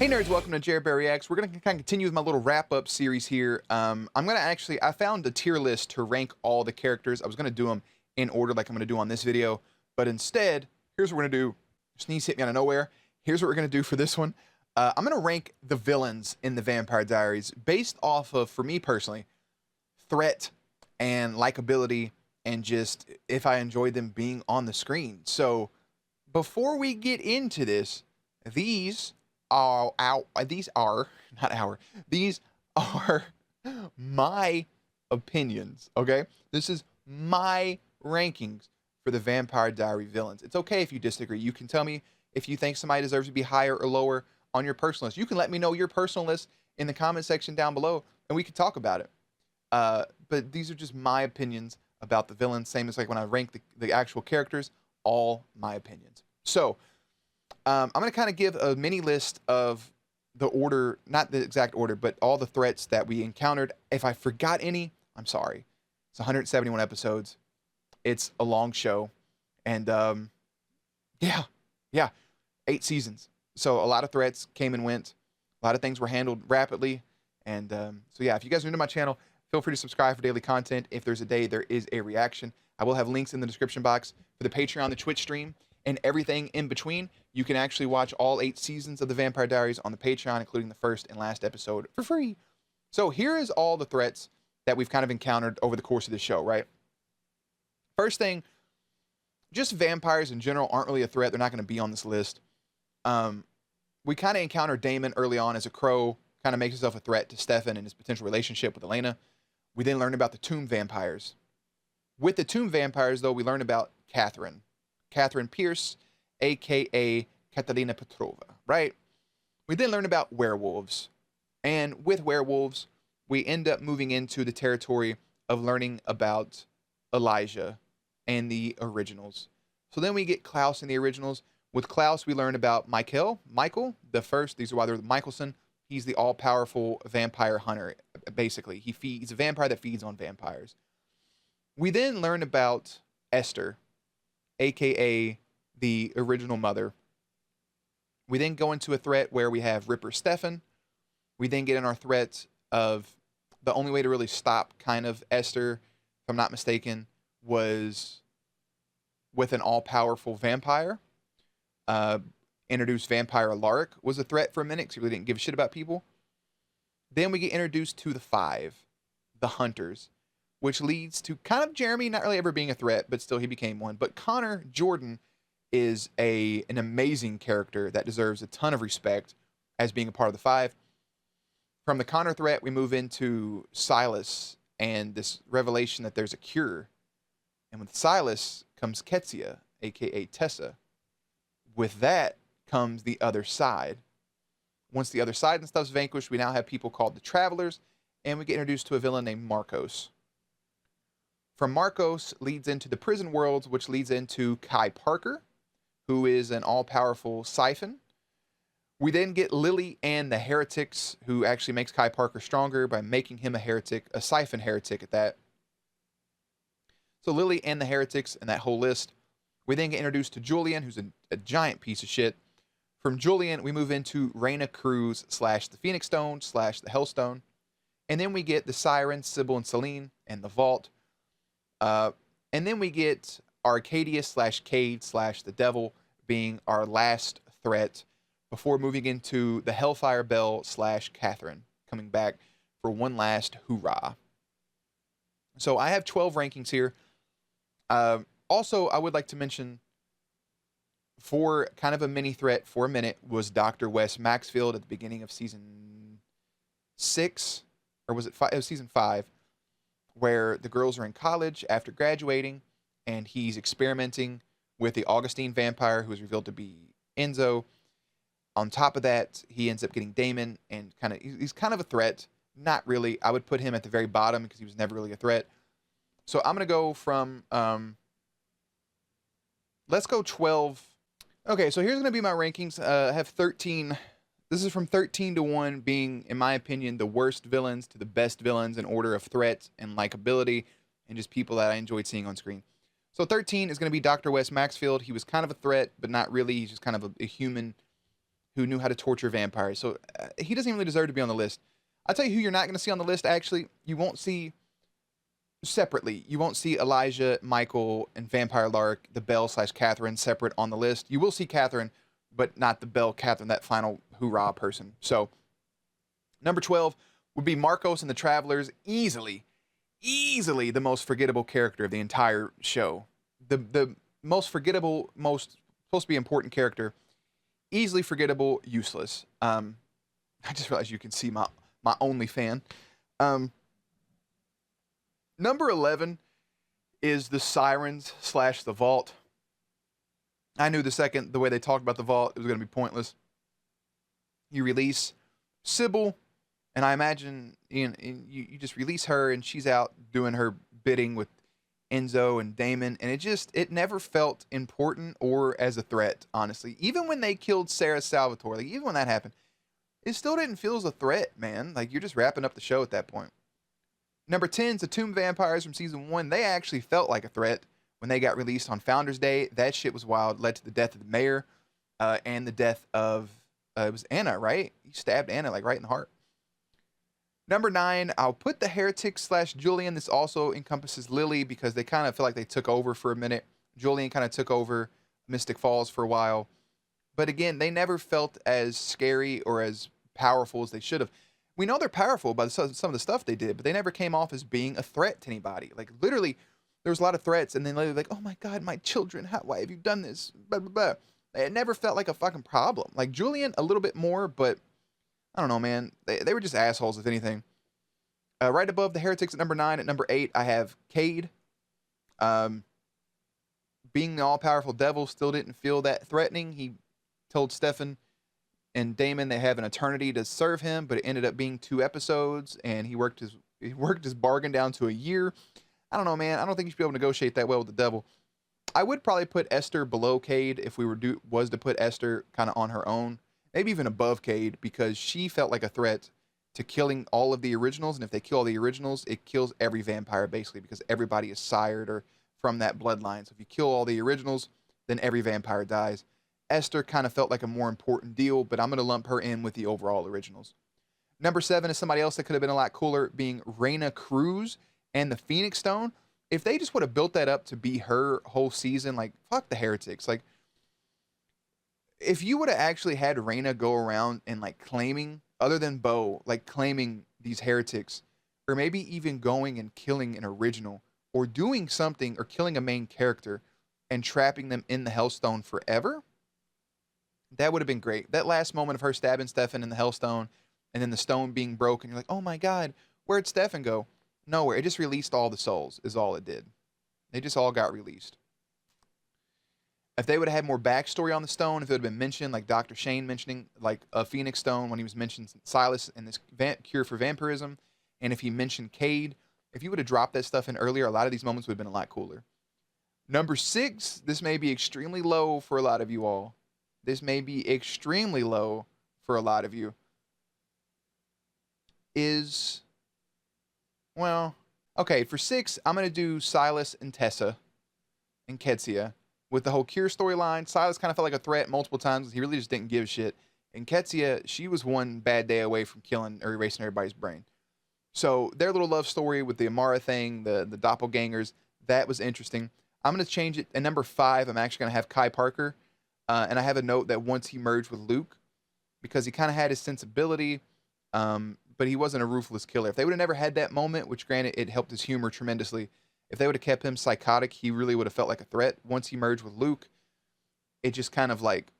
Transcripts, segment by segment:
Hey nerds, welcome to Jared Barry X. We're going to kind of continue with my little wrap-up series here. I found a tier list to rank all the characters. I was going to do them in order like I'm going to do on this video, but instead, here's what we're going to do. Sneeze hit me out of nowhere. Here's what we're going to do for this one. I'm going to rank the villains in the Vampire Diaries based off of, for me personally, threat and likability and just if I enjoyed them being on the screen. So before we get into this, these these are my opinions. Okay, this is my rankings for the Vampire Diary villains. It's okay if you disagree. You can tell me if you think somebody deserves to be higher or lower on your personal list. You can let me know your personal list in the comment section down below, and we can talk about it. But these are just my opinions about the villains. Same as like when I rank the actual characters. All my opinions. So I'm going to kind of give a mini list of the order, not the exact order, but all the threats that we encountered. If I forgot any, I'm sorry. It's 171 episodes. It's a long show. And yeah, 8 seasons. So a lot of threats came and went. A lot of things were handled rapidly. And so yeah, if you guys are new to my channel, feel free to subscribe for daily content. If there's a day there is a reaction, I will have links in the description box for the Patreon, the Twitch stream, and everything in between. You can actually watch all 8 seasons of the Vampire Diaries on the Patreon, including the first and last episode for free. So here is all the threats that we've kind of encountered over the course of the show, right? First thing, just vampires in general aren't really a threat. They're not going to be on this list. We kind of encounter Damon early on as a crow, kind of makes himself a threat to Stefan and his potential relationship with Elena. We then learn about the tomb vampires. With the tomb vampires, though, we learn about Catherine Pierce, aka Catalina Petrova, right? We then learn about werewolves. And with werewolves, we end up moving into the territory of learning about Elijah and the originals. So then we get Klaus in the originals. With Klaus, we learn about Michael, the first. These are why they're Michelson. He's the all-powerful vampire hunter, basically. He's a vampire that feeds on vampires. We then learn about Esther, aka the original mother. We then go into a threat where we have Ripper Stefan. We then get in our threat of the only way to really stop kind of Esther, if I'm not mistaken, was with an all-powerful vampire. Introduced Vampire Alaric was a threat for a minute because he really didn't give a shit about people. Then we get introduced to the 5, the Hunters, which leads to kind of Jeremy not really ever being a threat, but still he became one. But Connor Jordan is an amazing character that deserves a ton of respect as being a part of the 5. From the Connor threat, we move into Silas and this revelation that there's a cure. And with Silas comes Ketsia, aka Tessa. With that comes the other side. Once the other side and stuff's vanquished, we now have people called the Travelers, and we get introduced to a villain named Marcos. From Marcos leads into the prison worlds, which leads into Kai Parker, who is an all-powerful siphon. We then get Lily and the Heretics, who actually makes Kai Parker stronger by making him a heretic, a siphon heretic at that. So Lily and the Heretics and that whole list. We then get introduced to Julian, who's a giant piece of shit. From Julian, we move into Raina Cruz / the Phoenix Stone / the Hellstone. And then we get the Siren, Sybil, and Celine, and the Vault. And then we get Arcadius / Cade / the Devil being our last threat before moving into the Hellfire Bell / Catherine, coming back for one last hoorah. So I have 12 rankings here. Also, I would like to mention, for kind of a mini threat for a minute, was Dr. Wes Maxfield at the beginning of season 6, or was it 5? It was season 5, where the girls are in college after graduating, and he's experimenting with the Augustine vampire, who is revealed to be Enzo. On top of that, he ends up getting Damon, and he's kind of a threat. Not really. I would put him at the very bottom because he was never really a threat. So I'm going to go from, let's go 12. Okay, so here's going to be my rankings. I have 13. This is from 13 to 1 being, in my opinion, the worst villains to the best villains in order of threat and likability and just people that I enjoyed seeing on screen. So 13 is going to be Dr. Wes Maxfield. He was kind of a threat, but not really. He's just kind of a human who knew how to torture vampires. So he doesn't even really deserve to be on the list. I'll tell you who you're not going to see on the list, actually. You won't see separately. You won't see Elijah, Michael, and Vampire Lark, the Belle / Catherine separate on the list. You will see Catherine, but not the Belle, Catherine, that final hoorah person. So, number 12 would be Marcos and the Travelers. Easily the most forgettable character of the entire show. The most forgettable, most supposed to be important character. Easily forgettable, useless. I just realized you can see my only fan. Number 11 is the Sirens / the Vault. I knew the way they talked about the Vault, it was going to be pointless. You release Sybil, and I imagine you just release her, and she's out doing her bidding with Enzo and Damon, and it never felt important or as a threat, honestly. Even when they killed Sarah Salvatore, like even when that happened, it still didn't feel as a threat, man. Like you're just wrapping up the show at that point. Number 10 is the Tomb Vampires from season 1. They actually felt like a threat when they got released on Founders Day. That shit was wild. Led to the death of the mayor and the death of, it was Anna, right? He stabbed Anna like right in the heart. Number 9, I'll put the Heretic / Julian. This also encompasses Lily because they kind of feel like they took over for a minute. Julian kind of took over Mystic Falls for a while. But again, they never felt as scary or as powerful as they should have. We know they're powerful by some of the stuff they did, but they never came off as being a threat to anybody. Like literally, there was a lot of threats, and then later like, oh my God, my children, why have you done this? Blah, blah, blah. It never felt like a fucking problem. Like Julian, a little bit more, but I don't know, man. They were just assholes, if anything. Right above the Heretics at number 9, at number 8, I have Cade. Being the all-powerful devil still didn't feel that threatening. He told Stefan and Damon they have an eternity to serve him, but it ended up being 2 episodes, and he worked his bargain down to a year. I don't know, man. I don't think you should be able to negotiate that well with the devil. I would probably put Esther below Cade if we was to put Esther kind of on her own, maybe even above Cade, because she felt like a threat to killing all of the originals, and if they kill all the originals, it kills every vampire basically, because everybody is sired or from that bloodline. So if you kill all the originals, then every vampire dies. Esther kind of felt like a more important deal, but I'm going to lump her in with the overall originals. Number 7 is somebody else that could have been a lot cooler, being Reina Cruz and the Phoenix Stone. If they just would have built that up to be her whole season, like, fuck the Heretics. Like, if you would have actually had Reina go around and, like, claiming, other than Bo, like, claiming these Heretics, or maybe even going and killing an original, or doing something, or killing a main character, and trapping them in the Hellstone forever, that would have been great. That last moment of her stabbing Stefan in the Hellstone, and then the stone being broken, you're like, oh my God, where'd Stefan go? Nowhere. It just released all the souls, is all it did. They just all got released. If they would have had more backstory on the stone, if it would have been mentioned, like Dr. Shane mentioning, like a Phoenix Stone when he was mentioning Silas and this cure for vampirism, and if he mentioned Cade, if you would have dropped that stuff in earlier, a lot of these moments would have been a lot cooler. Number 6, this may be extremely low for a lot of you all. This may be extremely low for a lot of you. Okay, for 6, I'm going to do Silas and Tessa and Ketsia. With the whole Cure storyline, Silas kind of felt like a threat multiple times. He really just didn't give a shit. And Ketsia, she was one bad day away from killing or erasing everybody's brain. So their little love story with the Amara thing, the doppelgangers, that was interesting. I'm going to change it. At number 5, I'm actually going to have Kai Parker. And I have a note that once he merged with Luke, because he kind of had his sensibility, but he wasn't a ruthless killer. If they would have never had that moment, which granted, it helped his humor tremendously, if they would have kept him psychotic, he really would have felt like a threat. Once he merged with Luke, it just kind of like,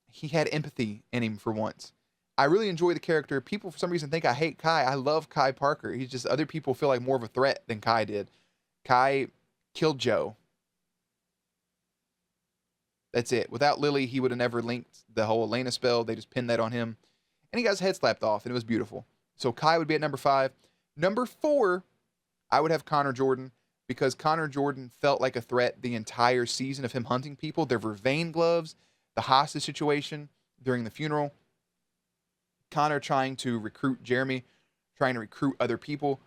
he had empathy in him for once. I really enjoy the character. People, for some reason, think I hate Kai. I love Kai Parker. He's just, other people feel like more of a threat than Kai did. Kai killed Joe. That's it. Without Lily, he would have never linked the whole Elena spell. They just pinned that on him. And he got his head slapped off, and it was beautiful. So Kai would be at number 5. Number 4, I would have Connor Jordan, because Connor Jordan felt like a threat the entire season of him hunting people. There were vein gloves, the hostage situation during the funeral, Connor trying to recruit Jeremy, trying to recruit other people.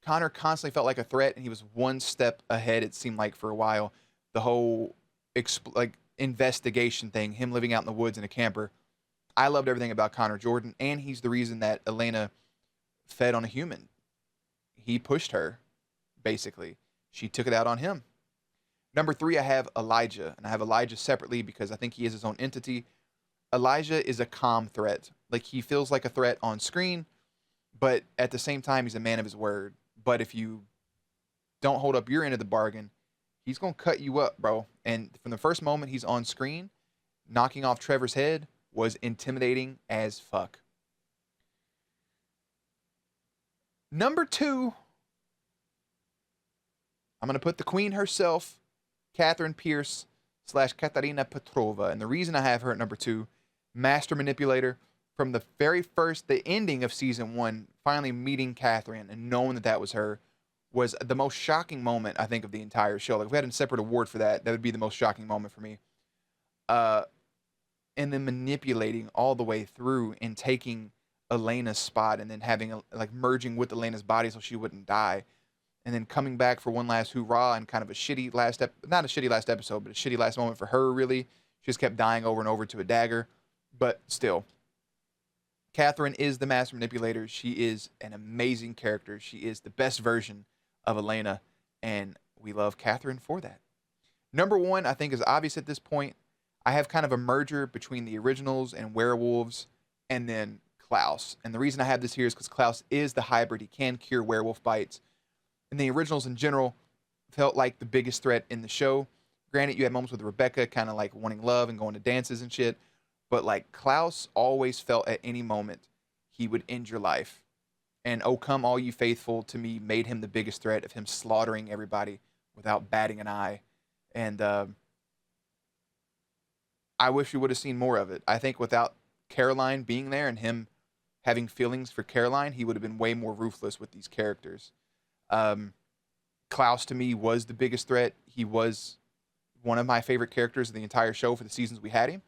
Connor constantly felt like a threat, and he was one step ahead, it seemed like, for a while. The whole investigation thing, him living out in the woods in a camper, I loved everything about Connor Jordan, and he's the reason that Elena fed on a human. He pushed her, basically. She took it out on him. Number 3, I have Elijah, and I have Elijah separately because I think he is his own entity. Elijah is a calm threat. Like, he feels like a threat on screen, but at the same time, he's a man of his word. But if you don't hold up your end of the bargain, he's going to cut you up, bro. And from the first moment he's on screen, knocking off Trevor's head was intimidating as fuck. Number 2, I'm going to put the queen herself, Catherine Pierce / Katarina Petrova. And the reason I have her at number 2, master manipulator, from the very first, the ending of season 1, finally meeting Catherine and knowing that that was her, was the most shocking moment, I think, of the entire show. Like, if we had a separate award for that, that would be the most shocking moment for me. And then manipulating all the way through and taking Elena's spot and then having, like, merging with Elena's body so she wouldn't die. And then coming back for one last hoorah and kind of a shitty last not a shitty last episode, but a shitty last moment for her, really. She just kept dying over and over to a dagger. But still, Catherine is the master manipulator. She is an amazing character. She is the best version of Elena, and we love Catherine for that. Number 1, I think, is obvious at this point. I have kind of a merger between the originals and werewolves and then Klaus. And the reason I have this here is because Klaus is the hybrid. He can cure werewolf bites. And the originals in general felt like the biggest threat in the show. Granted, you had moments with Rebecca kind of like wanting love and going to dances and shit. But like Klaus always felt at any moment he would end your life. And "O Come All You Faithful" to me made him the biggest threat of him slaughtering everybody without batting an eye. And I wish we would have seen more of it. I think without Caroline being there and him having feelings for Caroline, he would have been way more ruthless with these characters. Klaus to me was the biggest threat. He was one of my favorite characters in the entire show for the seasons we had him.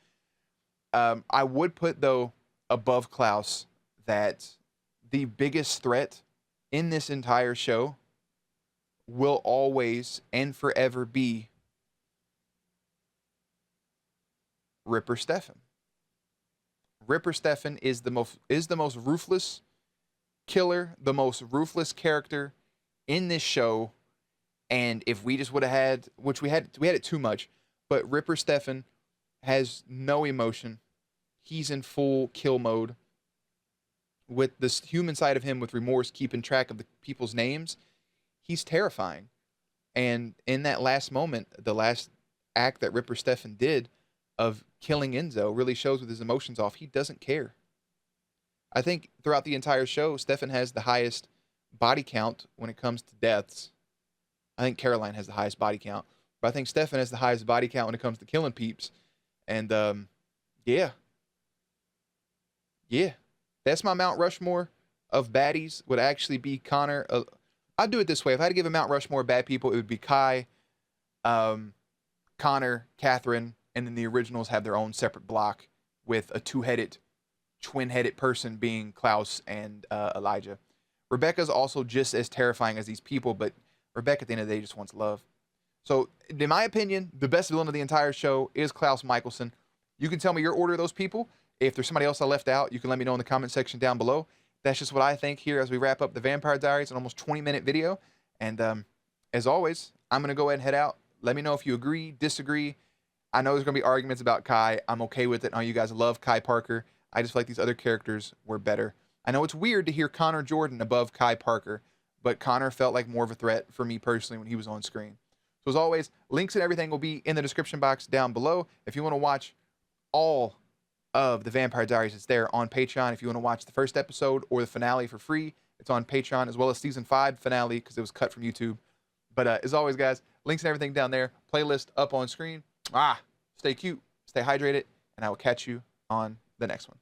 I would put, though, above Klaus that the biggest threat in this entire show will always and forever be Ripper Stefan. Ripper Stefan is the most ruthless killer, the most ruthless character in this show. And if we just would have had, which we had it too much, but Ripper Stefan has no emotion. He's in full kill mode. With this human side of him with remorse, keeping track of the people's names, he's terrifying. And in that last moment, the last act that Ripper Stefan did of killing Enzo really shows with his emotions off, he doesn't care. I think throughout the entire show, Stefan has the highest body count when it comes to deaths. I think Caroline has the highest body count, but I think Stefan has the highest body count when it comes to killing peeps. And yeah, that's my Mount Rushmore of baddies. Would actually be Connor. I'd do it this way: if I had to give a Mount Rushmore of bad people, it would be Kai, Connor, Catherine, and then the originals have their own separate block with a twin-headed person being Klaus and Elijah. Rebecca's also just as terrifying as these people, but Rebecca at the end of the day just wants love. So, in my opinion, the best villain of the entire show is Klaus Michelson. You can tell me your order of those people. If there's somebody else I left out, you can let me know in the comment section down below. That's just what I think here as we wrap up the Vampire Diaries, an almost 20-minute video. And as always, I'm going to go ahead and head out. Let me know if you agree, disagree. I know there's going to be arguments about Kai. I'm okay with it. I know you guys love Kai Parker. I just feel like these other characters were better. I know it's weird to hear Connor Jordan above Kai Parker, but Connor felt like more of a threat for me personally when he was on screen. So as always, links and everything will be in the description box down below. If you want to watch all of the Vampire Diaries, it's there on Patreon. If you want to watch the first episode or the finale for free, it's on Patreon, as well as season 5 finale because it was cut from YouTube. But as always, guys, links and everything down there. Playlist up on screen. Stay cute, stay hydrated, and I will catch you on the next one.